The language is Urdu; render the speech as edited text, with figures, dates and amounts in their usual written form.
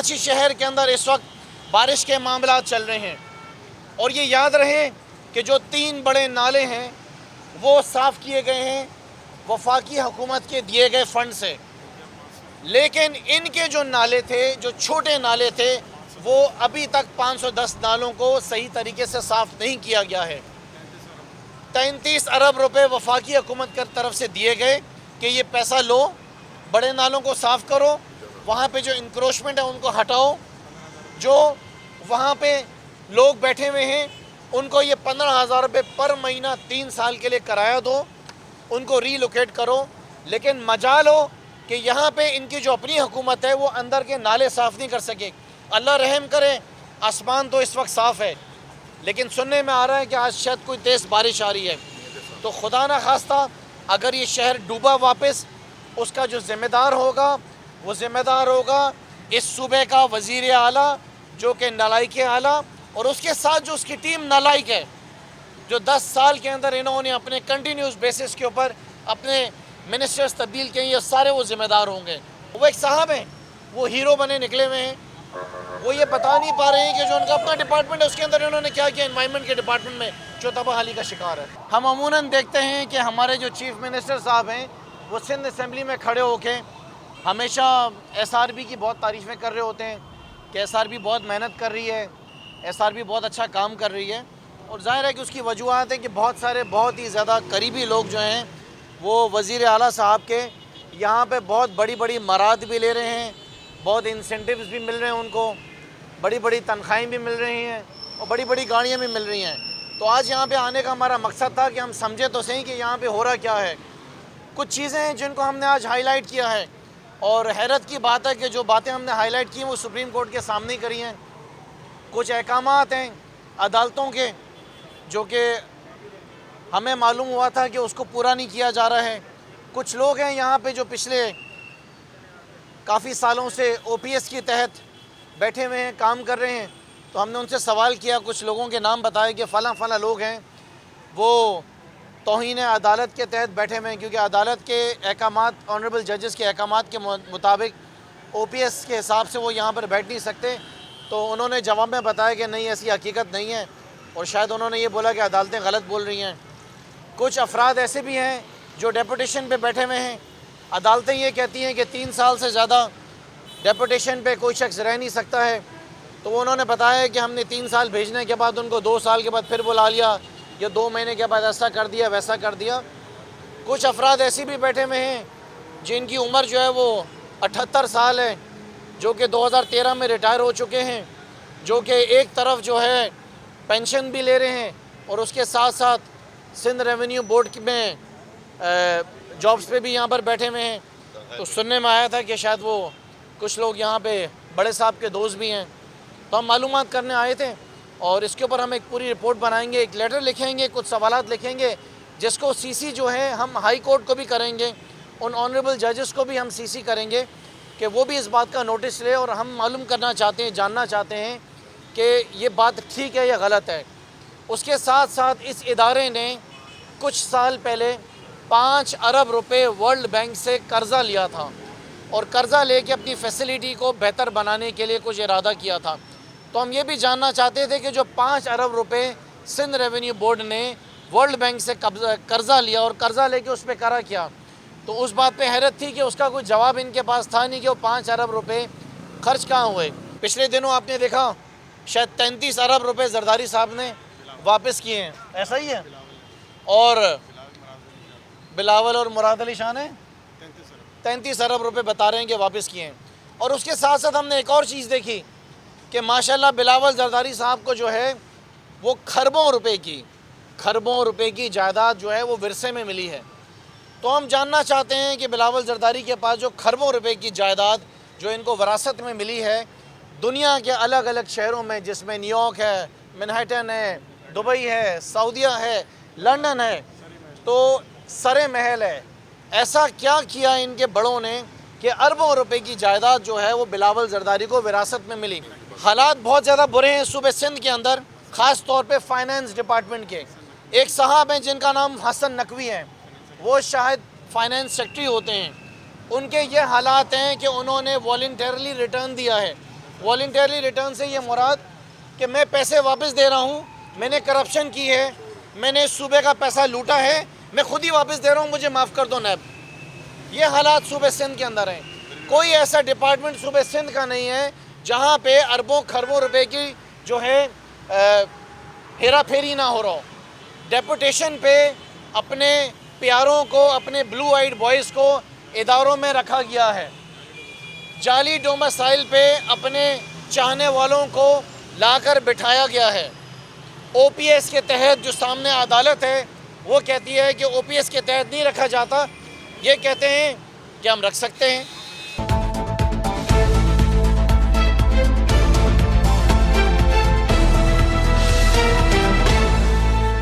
کراچی شہر کے اندر اس وقت بارش کے معاملات چل رہے ہیں، اور یہ یاد رہے کہ جو 3 بڑے نالے ہیں وہ صاف کیے گئے ہیں وفاقی حکومت کے دیے گئے فنڈ سے، لیکن ان کے جو نالے تھے، جو چھوٹے نالے تھے، وہ ابھی تک 510 نالوں کو صحیح طریقے سے صاف نہیں کیا گیا ہے۔ 33 ارب روپے وفاقی حکومت کی طرف سے دیے گئے کہ یہ پیسہ لو، بڑے نالوں کو صاف کرو، وہاں پہ جو انکروچمنٹ ہے ان کو ہٹاؤ، جو وہاں پہ لوگ بیٹھے ہوئے ہیں ان کو یہ 15,000 روپے پر مہینہ 3 سال کے لیے کرایہ دو، ان کو ری لوکیٹ کرو، لیکن مجال ہو کہ یہاں پہ ان کی جو اپنی حکومت ہے وہ اندر کے نالے صاف نہیں کر سکے۔ اللہ رحم کرے، آسمان تو اس وقت صاف ہے، لیکن سننے میں آ رہا ہے کہ آج شاید کوئی تیز بارش آ رہی ہے، تو خدا نہ خواستہ اگر یہ شہر ڈوبا واپس، اس کا جو ذمہ دار ہوگا وہ ذمہ دار ہوگا اس صوبے کا وزیر اعلیٰ، جو کہ نالائق اعلیٰ، اور اس کے ساتھ جو اس کی ٹیم نالائق ہے، جو 10 سال کے اندر انہوں نے اپنے کنٹینیوس بیسس کے اوپر اپنے منسٹرز تبدیل کیے، یہ سارے وہ ذمہ دار ہوں گے۔ وہ ایک صاحب ہیں، وہ ہیرو بنے نکلے ہوئے ہیں، وہ یہ بتا نہیں پا رہے ہیں کہ جو ان کا اپنا ڈپارٹمنٹ ہے اس کے اندر انہوں نے کیا کیا، انوائرمنٹ کے ڈپارٹمنٹ میں جو تباہی کا شکار ہے۔ ہم عموماً دیکھتے ہیں کہ ہمارے جو چیف منسٹر صاحب ہیں وہ سندھ اسمبلی میں کھڑے ہو کے ہمیشہ ایس آر بی کی بہت تعریفیں کر رہے ہوتے ہیں کہ ایس آر بی بہت محنت کر رہی ہے، ایس آر بی بہت اچھا کام کر رہی ہے، اور ظاہر ہے کہ اس کی وجوہات ہیں کہ بہت سارے بہت ہی زیادہ قریبی لوگ جو ہیں وہ وزیر اعلیٰ صاحب کے یہاں پہ بہت بڑی بڑی مراد بھی لے رہے ہیں، بہت انسینٹیوز بھی مل رہے ہیں، ان کو بڑی بڑی تنخواہیں بھی مل رہی ہیں اور بڑی بڑی گاڑیاں بھی مل رہی ہیں۔ تو آج یہاں پہ آنے کا ہمارا مقصد تھا کہ ہم سمجھے تو صحیح کہ یہاں پہ ہو رہا کیا ہے۔ کچھ چیزیں ہیں جن کو ہم نے آج ہائی لائٹ کیا ہے، اور حیرت کی بات ہے کہ جو باتیں ہم نے ہائی لائٹ کی وہ سپریم کورٹ کے سامنے کری ہیں۔ کچھ احکامات ہیں عدالتوں کے جو کہ ہمیں معلوم ہوا تھا کہ اس کو پورا نہیں کیا جا رہا ہے۔ کچھ لوگ ہیں یہاں پہ جو پچھلے کافی سالوں سے او پی ایس کے تحت بیٹھے ہوئے ہیں، کام کر رہے ہیں، تو ہم نے ان سے سوال کیا، کچھ لوگوں کے نام بتائے کہ فلاں فلاں لوگ ہیں وہ توہین عدالت کے تحت بیٹھے ہوئے ہیں، کیونکہ عدالت کے احکامات، آنریبل ججز کے احکامات کے مطابق او پی ایس کے حساب سے وہ یہاں پر بیٹھ نہیں سکتے۔ تو انہوں نے جواب میں بتایا کہ نہیں، ایسی حقیقت نہیں ہے، اور شاید انہوں نے یہ بولا کہ عدالتیں غلط بول رہی ہیں۔ کچھ افراد ایسے بھی ہیں جو ڈیپوٹیشن پہ بیٹھے ہوئے ہیں، عدالتیں یہ کہتی ہیں کہ 3 سال سے زیادہ ڈیپوٹیشن پہ کوئی شخص رہ نہیں سکتا ہے، تو انہوں نے بتایا کہ ہم نے 3 سال بھیجنے کے بعد ان کو 2 سال کے بعد پھر بلا لیا، یا 2 مہینے کے بعد ایسا کر دیا ویسا کر دیا۔ کچھ افراد ایسی بھی بیٹھے ہوئے ہیں جن کی عمر جو ہے وہ 78 سال ہے، جو کہ 2013 میں ریٹائر ہو چکے ہیں، جو کہ ایک طرف جو ہے پینشن بھی لے رہے ہیں اور اس کے ساتھ ساتھ سندھ ریونیو بورڈ میں جابز پہ بھی یہاں پر بیٹھے ہوئے ہیں۔ تو سننے میں آیا تھا کہ شاید وہ کچھ لوگ یہاں پہ بڑے صاحب کے دوست بھی ہیں، تو ہم معلومات کرنے آئے تھے، اور اس کے اوپر ہم ایک پوری رپورٹ بنائیں گے، ایک لیٹر لکھیں گے، کچھ سوالات لکھیں گے، جس کو سی سی جو ہے ہم ہائی کورٹ کو بھی کریں گے، ان آنریبل ججز کو بھی ہم سی سی کریں گے کہ وہ بھی اس بات کا نوٹس لے، اور ہم معلوم کرنا چاہتے ہیں، جاننا چاہتے ہیں کہ یہ بات ٹھیک ہے یا غلط ہے۔ اس کے ساتھ ساتھ اس ادارے نے کچھ سال پہلے 5 ارب روپے ورلڈ بینک سے قرضہ لیا تھا، اور قرضہ لے کے اپنی فیسلٹی کو بہتر بنانے کے لیے کچھ ارادہ کیا تھا۔ تو ہم یہ بھی جاننا چاہتے تھے کہ جو 5 ارب روپے سندھ ریونیو بورڈ نے ورلڈ بینک سے قرضہ لیا اور قرضہ لے کے اس پہ کرا کیا، تو اس بات پہ حیرت تھی کہ اس کا کوئی جواب ان کے پاس تھا نہیں کہ وہ 5 ارب روپے خرچ کہاں ہوئے۔ پچھلے دنوں آپ نے دیکھا شاید 33 ارب روپے زرداری صاحب نے واپس کیے ہیں، ایسا ہی ہے، اور بلاول اور مراد علی شاہ نے 33 ارب روپے بتا رہے ہیں کہ واپس کیے ہیں۔ اور اس کے ساتھ ساتھ ہم نے ایک اور چیز دیکھی کہ ماشاءاللہ بلاول زرداری صاحب کو جو ہے وہ کھربوں روپے کی جائیداد جو ہے وہ ورثے میں ملی ہے۔ تو ہم جاننا چاہتے ہیں کہ بلاول زرداری کے پاس جو کھربوں روپے کی جائیداد جو ان کو وراثت میں ملی ہے، دنیا کے الگ الگ شہروں میں، جس میں نیو یارک ہے، منہٹن ہے، دبئی ہے، سعودیہ ہے، لنڈن ہے، تو سر محل ہے، ایسا کیا کیا ان کے بڑوں نے کہ اربوں روپے کی جائیداد جو ہے وہ بلاول زرداری کو وراثت میں ملی۔ حالات بہت زیادہ برے ہیں صوبہ سندھ کے اندر، خاص طور پہ فائنانس ڈپارٹمنٹ کے۔ ایک صاحب ہیں جن کا نام حسن نقوی ہے، وہ شاید فائنانس سیکٹری ہوتے ہیں، ان کے یہ حالات ہیں کہ انہوں نے والنٹیرلی ریٹرن دیا ہے، والنٹیرلی ریٹرن سے یہ مراد کہ میں پیسے واپس دے رہا ہوں، میں نے کرپشن کی ہے، میں نے اس صوبے کا پیسہ لوٹا ہے، میں خود ہی واپس دے رہا ہوں، مجھے معاف کر دو نیب۔ یہ حالات صوبے سندھ کے اندر ہیں۔ کوئی ایسا ڈپارٹمنٹ صوبے سندھ کا نہیں ہے جہاں پہ اربوں کھربوں روپے کی جو ہے ہیرا پھیری نہ ہو رہا ہو۔ ڈیپوٹیشن پہ اپنے پیاروں کو، اپنے بلو آئیڈ بوائز کو اداروں میں رکھا گیا ہے۔ جعلی ڈومسائل پہ اپنے چاہنے والوں کو لا کر بٹھایا گیا ہے۔ او پی ایس کے تحت جو سامنے عدالت ہے وہ کہتی ہے کہ او پی ایس کے تحت نہیں رکھا جاتا، یہ کہتے ہیں کہ ہم رکھ سکتے ہیں۔